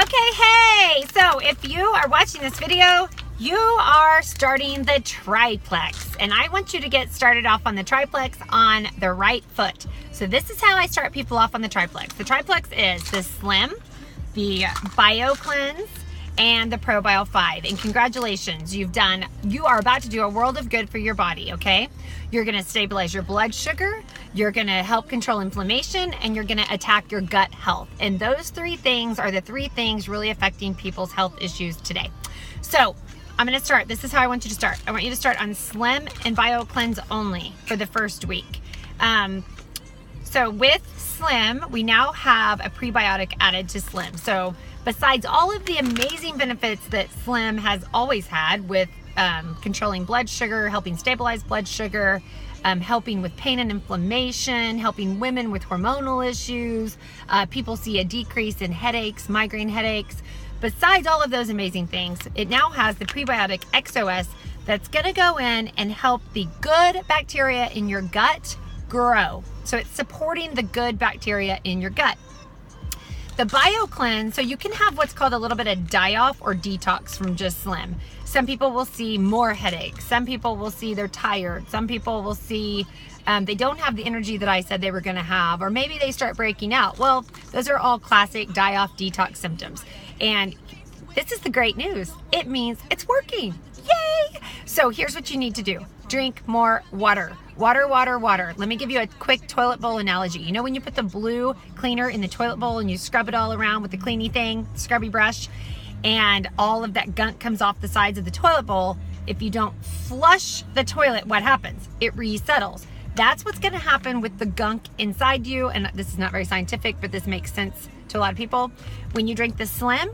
Okay, hey, so if you are watching this video, you are starting the TRIPLEX, and I want you to get started off on the TRIPLEX on the right foot. So this is how I start people off on the TRIPLEX. The TRIPLEX is the Slim, the Bio Cleanse, and the ProBio 5. And congratulations, you are about to do a world of good for your body, okay? You're gonna stabilize your blood sugar, you're gonna help control inflammation, and you're gonna attack your gut health. And those three things are the three things really affecting people's health issues today. So I'm gonna start, this is how I want you to start. I want you to start on Slim and Bio Cleanse only for the first week. So with Slim, we now have a prebiotic added to Slim. So besides all of the amazing benefits that Slim has always had with controlling blood sugar, helping stabilize blood sugar, helping with pain and inflammation, helping women with hormonal issues, people see a decrease in headaches, migraine headaches. Besides all of those amazing things, it now has the prebiotic XOS that's gonna go in and help the good bacteria in your gut grow. So it's supporting the good bacteria in your gut. The Bio Cleanse, so you can have what's called a little bit of die-off or detox from just Slim. Some people will see more headaches. Some people will see they're tired. Some people will see they don't have the energy that I said they were gonna have, or maybe they start breaking out. Well, those are all classic die-off detox symptoms. And this is the great news. It means it's working. Yay! So here's what you need to do. Drink more water. Water, water, water. Let me give you a quick toilet bowl analogy. You know when you put the blue cleaner in the toilet bowl and you scrub it all around with the cleany thing, scrubby brush, and all of that gunk comes off the sides of the toilet bowl? If you don't flush the toilet, what happens? It resettles. That's what's gonna happen with the gunk inside you, and this is not very scientific, but this makes sense to a lot of people. When you drink the Slim,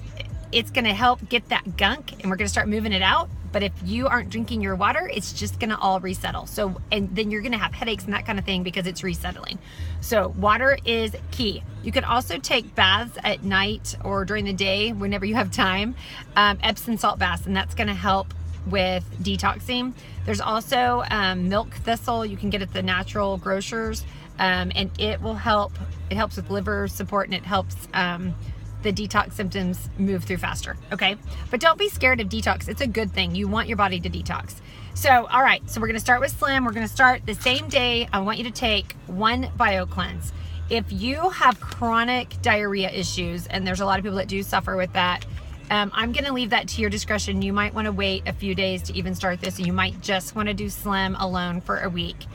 it's gonna help get that gunk, and we're gonna start moving it out. But if you aren't drinking your water, it's just gonna all resettle. So, and then you're gonna have headaches and that kind of thing because it's resettling. So water is key. You can also take baths at night or during the day whenever you have time, Epsom salt baths, and that's gonna help with detoxing. There's also milk thistle you can get at the natural grocers, and it will help. It helps with liver support, and it helps the detox symptoms move through faster, okay? But don't be scared of detox. It's a good thing. You want your body to detox. So, all right, so we're gonna start with Slim. We're gonna start the same day. I want you to take one Bio Cleanse. If you have chronic diarrhea issues, and there's a lot of people that do suffer with that, I'm gonna leave that to your discretion. You might wanna wait a few days to even start this, and you might just wanna do Slim alone for a week.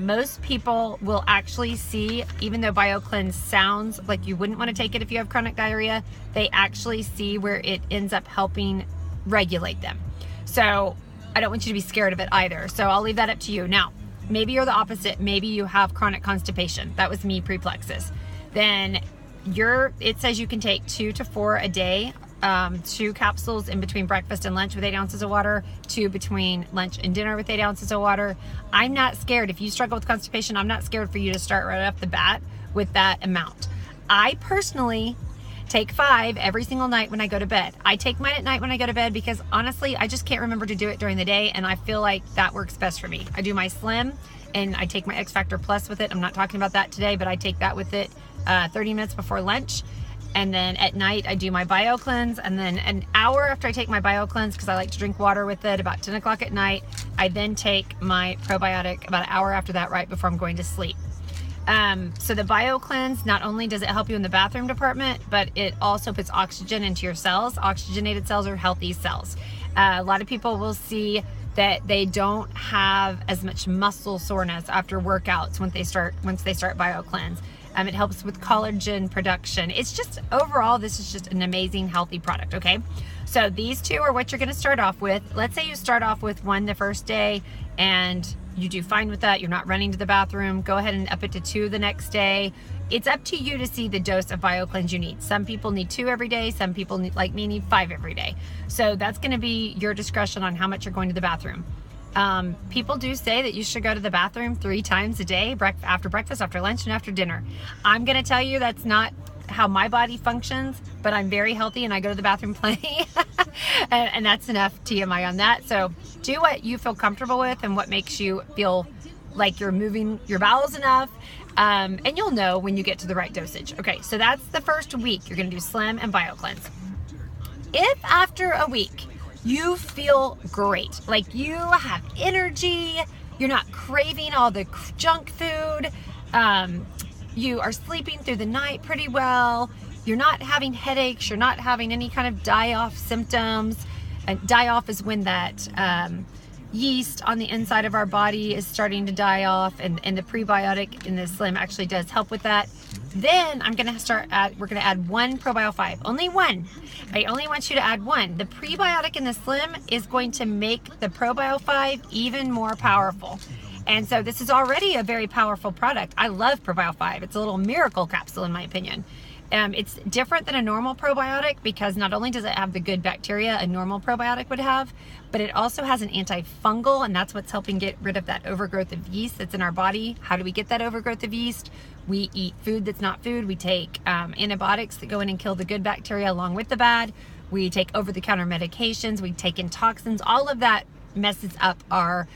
Most people will actually see, even though Bio Cleanse sounds like you wouldn't want to take it if you have chronic diarrhea, they actually see where it ends up helping regulate them. So I don't want you to be scared of it either. So I'll leave that up to you. Now, maybe you're the opposite. Maybe you have chronic constipation. That was me pre-plexus. Then it says you can take 2 to 4 a day. 2 capsules in between breakfast and lunch with 8 ounces of water, 2 between lunch and dinner with 8 ounces of water. I'm not scared. If you struggle with constipation, I'm not scared for you to start right off the bat with that amount. I personally take 5 every single night when I go to bed. I take mine at night when I go to bed because honestly, I just can't remember to do it during the day, and I feel like that works best for me. I do my Slim, and I take my X Factor Plus with it. I'm not talking about that today, but I take that with it 30 minutes before lunch. And then at night I do my Bio Cleanse, and then an hour after I take my Bio Cleanse, because I like to drink water with it, about 10 o'clock at night, I then take my probiotic about an hour after that, right before I'm going to sleep. So the Bio Cleanse, not only does it help you in the bathroom department, but it also puts oxygen into your cells. Oxygenated cells are healthy cells. A lot of people will see that they don't have as much muscle soreness after workouts once they start Bio Cleanse. It helps with collagen production. It's just, overall, this is just an amazing, healthy product, okay? So these 2 are what you're gonna start off with. Let's say you start off with 1 the first day and you do fine with that, you're not running to the bathroom, go ahead and up it to 2 the next day. It's up to you to see the dose of Bio Cleanse you need. Some people need 2 every day, some people like me need 5 every day. So that's gonna be your discretion on how much you're going to the bathroom. People do say that you should go to the bathroom 3 times a day, after breakfast, after lunch, and after dinner. I'm gonna tell you that's not how my body functions, but I'm very healthy and I go to the bathroom plenty. and that's enough TMI on that. So do what you feel comfortable with and what makes you feel like you're moving your bowels enough. And you'll know when you get to the right dosage. Okay, so that's the first week. You're gonna do Slim and Bio Cleanse. If after a week you feel great, like you have energy, you're not craving all the junk food, you are sleeping through the night pretty well, you're not having headaches, you're not having any kind of die-off symptoms. And die-off is when that yeast on the inside of our body is starting to die off, and the prebiotic in the Slim actually does help with that. Then we're gonna add one ProBio 5, only one. I only want you to add one. The prebiotic in the Slim is going to make the ProBio 5 even more powerful. And so this is already a very powerful product. I love ProBio 5. It's a little miracle capsule in my opinion. It's different than a normal probiotic because not only does it have the good bacteria a normal probiotic would have, but it also has an antifungal, and that's what's helping get rid of that overgrowth of yeast that's in our body. How do we get that overgrowth of yeast? We eat food that's not food. We take antibiotics that go in and kill the good bacteria along with the bad. We take over-the-counter medications. We take in toxins. All of that messes up our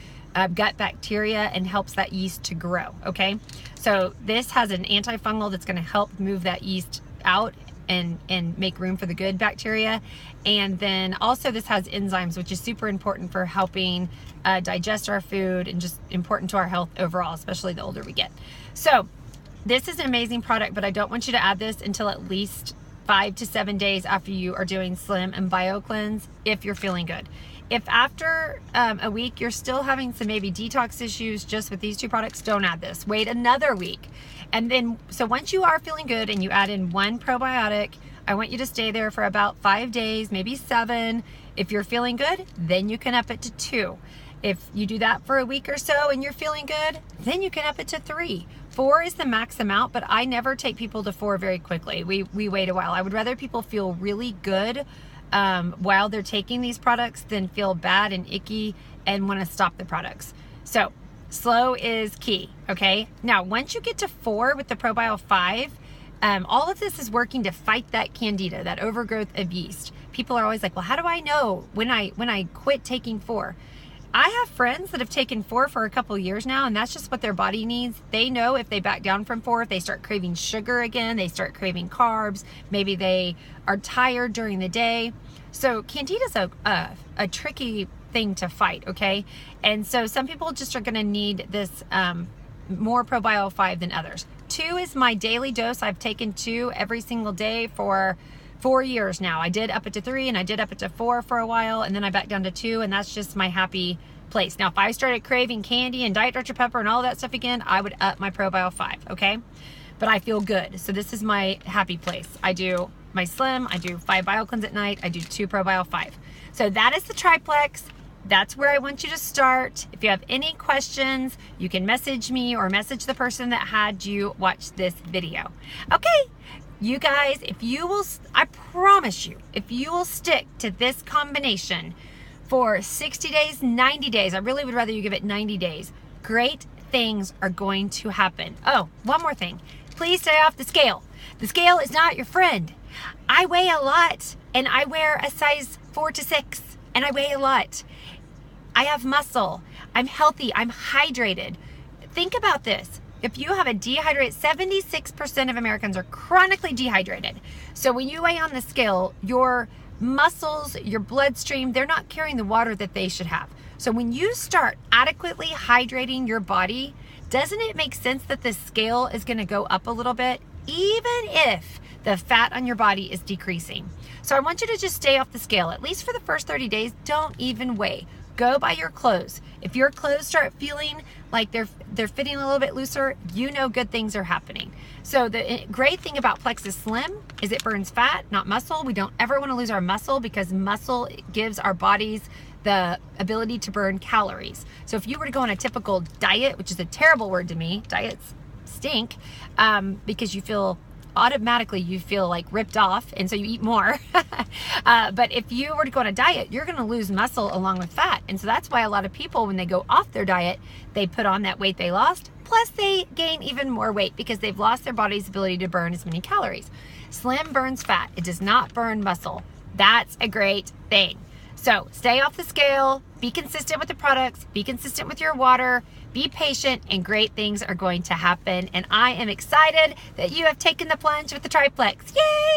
gut bacteria and helps that yeast to grow, okay? So this has an antifungal that's gonna help move that yeast out and make room for the good bacteria. And then also this has enzymes, which is super important for helping digest our food and just important to our health overall, especially the older we get. So this is an amazing product, but I don't want you to add this until at least 5 to 7 days after you are doing Slim and Bio Cleanse if you're feeling good. If after a week you're still having some maybe detox issues just with these two products, don't add this. Wait another week. And then, so once you are feeling good and you add in one probiotic, I want you to stay there for about 5 days, maybe 7. If you're feeling good, then you can up it to 2. If you do that for a week or so and you're feeling good, then you can up it to 3. 4 is the max amount, but I never take people to 4 very quickly. We wait a while. I would rather people feel really good while they're taking these products than feel bad and icky and want to stop the products. So slow is key, okay? Now, once you get to 4 with the ProBio 5, all of this is working to fight that candida, that overgrowth of yeast. People are always like, well, how do I know when I quit taking 4? I have friends that have taken 4 for a couple years now, and that's just what their body needs. They know if they back down from 4, if they start craving sugar again, they start craving carbs, maybe they are tired during the day. So candida's a tricky thing to fight, okay? And so some people just are gonna need this more ProBio 5 than others. 2 is my daily dose. I've taken 2 every single day for 4 years now. I did up it to 3 and I did up it to 4 for a while, and then I back down to 2, and that's just my happy place. Now, if I started craving candy and Diet Dr. Pepper and all that stuff again, I would up my ProBio 5, okay? But I feel good, so this is my happy place. I do my Slim, I do 5 Bio Cleanse at night, I do 2 ProBio 5. So that is the TRIPLEX. That's where I want you to start. If you have any questions, you can message me or message the person that had you watch this video. Okay, you guys, if you will, I promise you, if you will stick to this combination for 60 days, 90 days, I really would rather you give it 90 days, great things are going to happen. Oh, one more thing. Please stay off the scale. The scale is not your friend. I weigh a lot, and I wear a size 4 to 6, and I weigh a lot. I have muscle. I'm healthy. I'm hydrated. Think about this. If you have a 76% of Americans are chronically dehydrated. So when you weigh on the scale, your muscles, your bloodstream, they're not carrying the water that they should have. So when you start adequately hydrating your body, doesn't it make sense that the scale is going to go up a little bit, even if the fat on your body is decreasing? So I want you to just stay off the scale, at least for the first 30 days. Don't even weigh. Go by your clothes. If your clothes start feeling like they're fitting a little bit looser, you know good things are happening. So the great thing about Plexus Slim is it burns fat, not muscle. We don't ever want to lose our muscle because muscle gives our bodies the ability to burn calories. So if you were to go on a typical diet, which is a terrible word to me, diets stink, because you feel like ripped off, and so you eat more. But if you were to go on a diet, you're going to lose muscle along with fat. And so that's why a lot of people, when they go off their diet, they put on that weight they lost, plus they gain even more weight because they've lost their body's ability to burn as many calories. Slim burns fat. It does not burn muscle. That's a great thing. So stay off the scale, be consistent with the products, be consistent with your water, be patient, and great things are going to happen. And I am excited that you have taken the plunge with the TRIPLEX. Yay!